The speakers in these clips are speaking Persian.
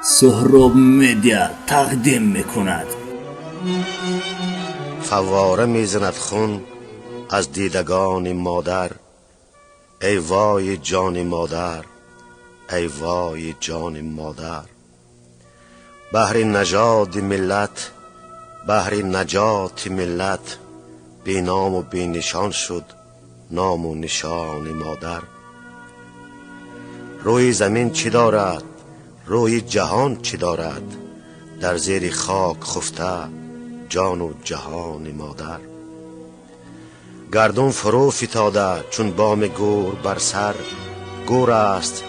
سهراب مدیا تقدیم میکند. فواره میزند خون از دیدگان مادر. ای وای جان مادر، ای وای جان مادر. بهر نژاد ملت، بهر نجات ملت، بی نام و بی نشان شد نام و نشان مادر. روی زمین چی دارد، روی جهان چی دارد، در زیر خاک خفته جان و جهان مادر. گردون فرو فتاده چون بام گور بر سر، گور است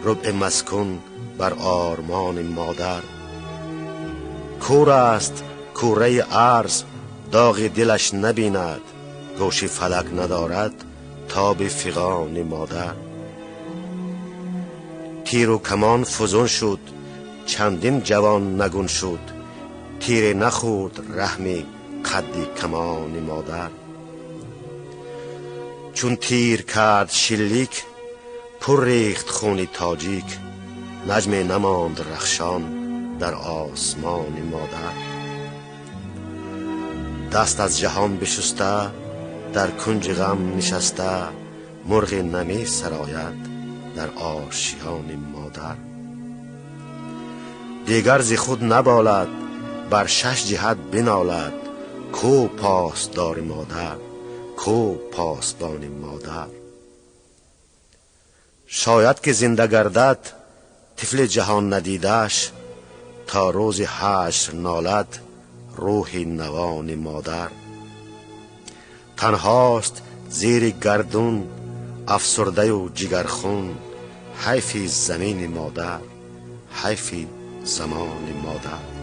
ربع مسکون بر آرمان مادر. کور است کوره ارض داغ دلش نبیند، گوش فلک ندارد تاب فغان مادر. تیر و کمان فزون شد چندین جوان نگون شد، تیر نخورد رحمی قد کمان مادر. چون تیر کرد شلیک پر ریخت خون تاجیک، نجم نماند رخشان در آسمان مادر. دست از جهان بشسته در کنج غم نشسته، مرغ نمی سراید در آشیان مادر. دیگر ز خود نبالد بر شش جهت بنالد، کو پاسدار مادر، کو پاسبان مادر. شاید که زنده گردد طفل جهان ندیدش، تا روز حشر نالد روح نوان مادر. تنهاست زیر گردون افسرده و جگرخون، حیفی زمین مادر، حیفی زمان مادر.